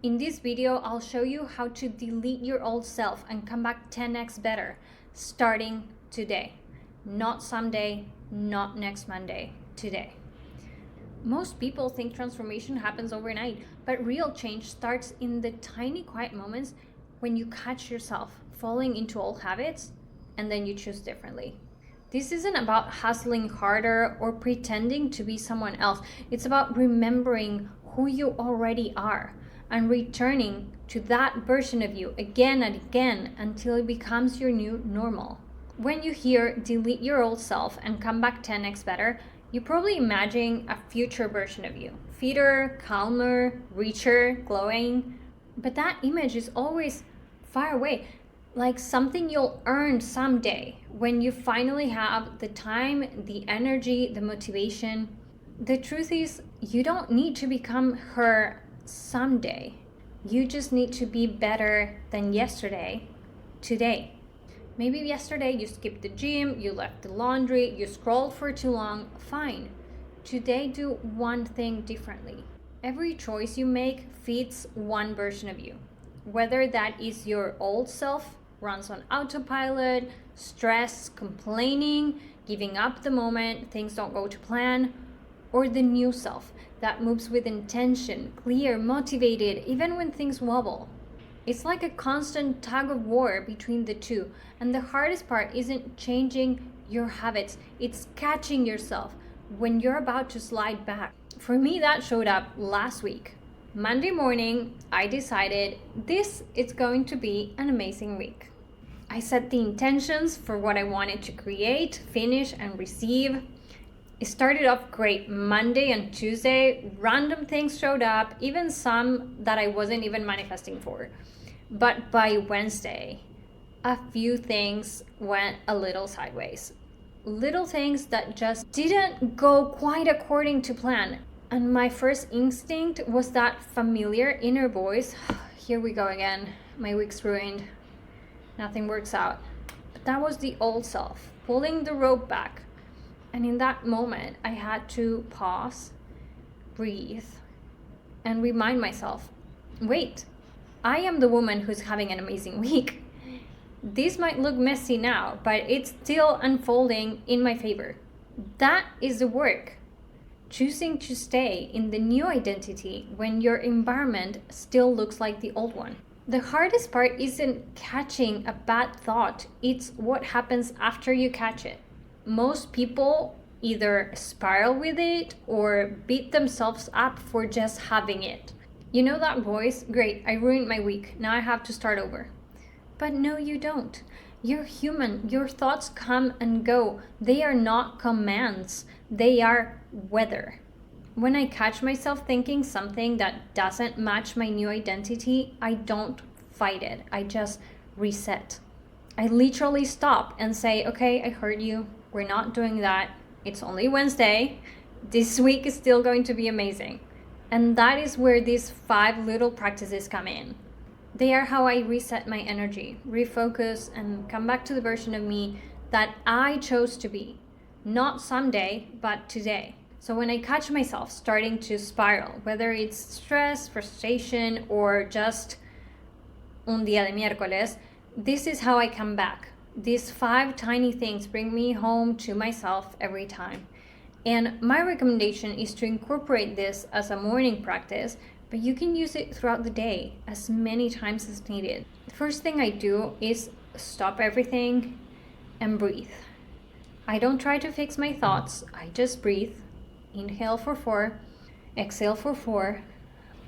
In this video, I'll show you how to delete your old self and come back 10x better, starting today. Not someday, not next Monday, today. Most people think transformation happens overnight, but real change starts in the tiny quiet moments when you catch yourself falling into old habits and then you choose differently. This isn't about hustling harder or pretending to be someone else. It's about remembering who you already are and returning to that version of you again and again until it becomes your new normal. When you hear delete your old self and come back 10x better, you probably imagine a future version of you. Fitter, calmer, richer, glowing. But that image is always far away, like something you'll earn someday when you finally have the time, the energy, the motivation. The truth is, you don't need to become her someday. You just need to be better than yesterday, today. Maybe yesterday you skipped the gym, you left the laundry, you scrolled for too long. Fine. Today, do one thing differently. Every choice you make feeds one version of you. Whether that is your old self, runs on autopilot, stress, complaining, giving up the moment things don't go to plan, or the new self that moves with intention, clear, motivated, even when things wobble. It's like a constant tug-of-war between the two, and the hardest part isn't changing your habits, it's catching yourself when you're about to slide back. For me, that showed up last week. Monday morning, I decided this is going to be an amazing week. I set the intentions for what I wanted to create, finish, and receive. It started off great. Monday and Tuesday, random things showed up, even some that I wasn't even manifesting for. But by Wednesday, a few things went a little sideways. Little things that just didn't go quite according to plan. And my first instinct was that familiar inner voice. Here we go again. My week's ruined. Nothing works out. But that was the old self, pulling the rope back. And in that moment, I had to pause, breathe, and remind myself, wait, I am the woman who's having an amazing week. This might look messy now, but it's still unfolding in my favor. That is the work. Choosing to stay in the new identity when your environment still looks like the old one. The hardest part isn't catching a bad thought, it's what happens after you catch it. Most people either spiral with it or beat themselves up for just having it. You know that voice? Great, I ruined my week. Now I have to start over. But no, you don't. You're human. Your thoughts come and go. They are not commands. They are weather. When I catch myself thinking something that doesn't match my new identity, I don't fight it. I just reset. I literally stop and say, okay, I heard you. We're not doing that. It's only Wednesday. This week is still going to be amazing. And that is where these 5 little practices come in. They are how I reset my energy, refocus, and come back to the version of me that I chose to be. Not someday, but today. So when I catch myself starting to spiral, whether it's stress, frustration, or just un día de miércoles, this is how I come back. These 5 tiny things bring me home to myself every time. And my recommendation is to incorporate this as a morning practice, but you can use it throughout the day as many times as needed. The first thing I do is stop everything and breathe. I don't try to fix my thoughts, I just breathe. Inhale for 4, exhale for 4.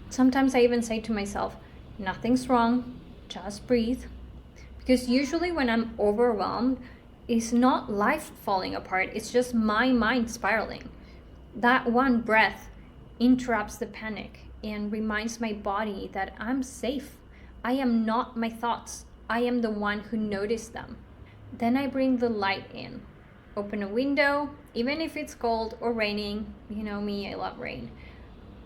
Sometimes I even say to myself, nothing's wrong, just breathe. Because usually when I'm overwhelmed, it's not life falling apart, it's just my mind spiraling. That one breath interrupts the panic and reminds my body that I'm safe. I am not my thoughts. I am the one who noticed them. Then I bring the light in. Open a window, even if it's cold or raining. You know me, I love rain.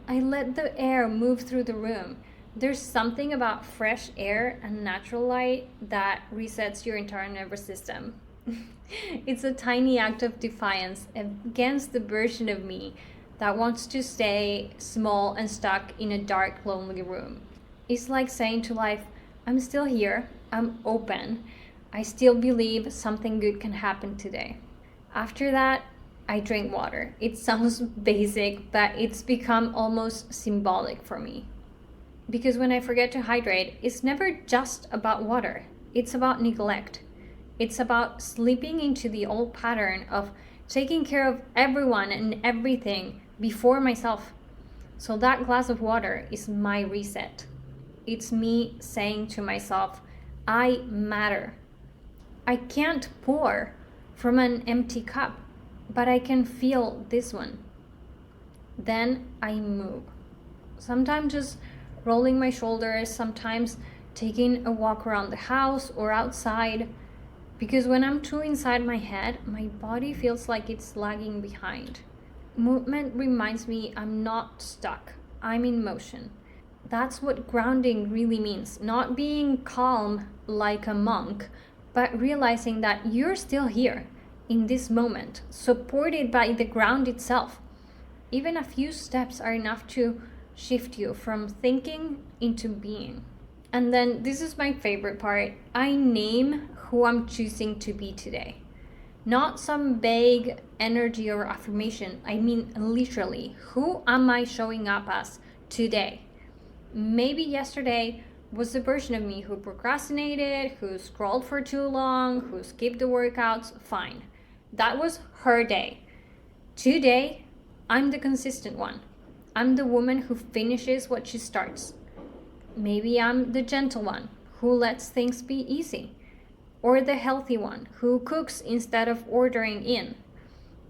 I let the air move through the room. There's something about fresh air and natural light that resets your entire nervous system. It's a tiny act of defiance against the version of me that wants to stay small and stuck in a dark, lonely room. It's like saying to life, I'm still here, I'm open, I still believe something good can happen today. After that, I drink water. It sounds basic, but it's become almost symbolic for me. Because when I forget to hydrate, it's never just about water, it's about neglect. It's about slipping into the old pattern of taking care of everyone and everything before myself. So that glass of water is my reset. It's me saying to myself, I matter. I can't pour from an empty cup, but I can feel this one. Then I move. Sometimes just rolling my shoulders, sometimes taking a walk around the house or outside. Because when I'm too inside my head, my body feels like it's lagging behind. Movement reminds me I'm not stuck, I'm in motion. That's what grounding really means. Not being calm like a monk, but realizing that you're still here in this moment, supported by the ground itself. Even a few steps are enough to shift you from thinking into being. And then this is my favorite part. I name who I'm choosing to be today. Not some vague energy or affirmation. I mean, literally, who am I showing up as today? Maybe yesterday was the version of me who procrastinated, who scrolled for too long, who skipped the workouts. Fine. That was her day. Today, I'm the consistent one. I'm the woman who finishes what she starts. Maybe I'm the gentle one who lets things be easy. Or the healthy one who cooks instead of ordering in.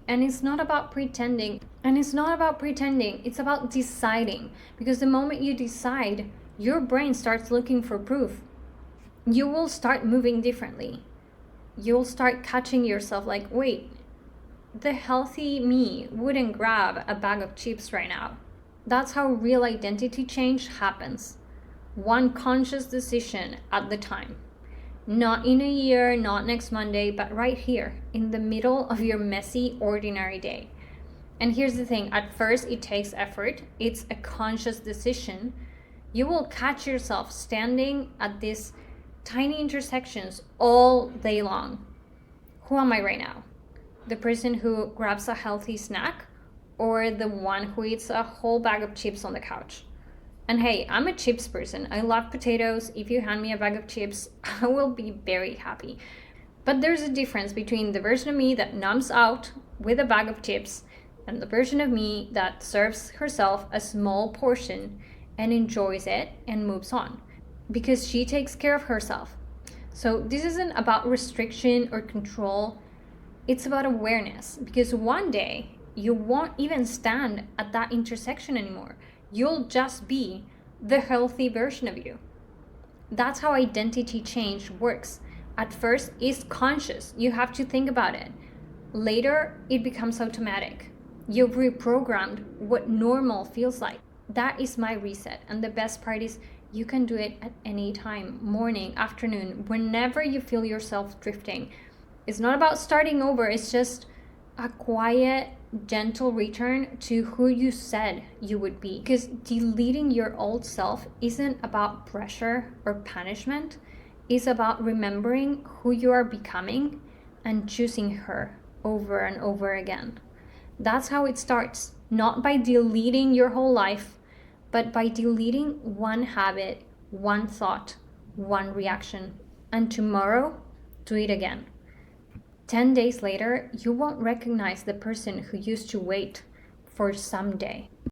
And it's not about pretending. It's about deciding. Because the moment you decide, your brain starts looking for proof. You will start moving differently. You'll start catching yourself like, wait, the healthy me wouldn't grab a bag of chips right now. That's how real identity change happens. One conscious decision at the time. Not in a year, not next Monday, but right here, in the middle of your messy, ordinary day. And here's the thing, at first it takes effort. It's a conscious decision. You will catch yourself standing at these tiny intersections all day long. Who am I right now? The person who grabs a healthy snack or the one who eats a whole bag of chips on the couch? And hey, I'm a chips person. I love potatoes. If you hand me a bag of chips, I will be very happy. But there's a difference between the version of me that numbs out with a bag of chips and the version of me that serves herself a small portion and enjoys it and moves on because she takes care of herself. So this isn't about restriction or control. It's about awareness, because one day you won't even stand at that intersection anymore. You'll just be the healthy version of you. That's how identity change works. At first, it's conscious. You have to think about it. Later, it becomes automatic. You've reprogrammed what normal feels like. That is my reset. And the best part is you can do it at any time, morning, afternoon, whenever you feel yourself drifting. It's not about starting over. It's just a quiet, gentle return to who you said you would be. Because deleting your old self isn't about pressure or punishment. It's about remembering who you are becoming and choosing her over and over again. That's how it starts. Not by deleting your whole life, but by deleting one habit, one thought, one reaction. And tomorrow, do it again. 10 days later, you won't recognize the person who used to wait for someday.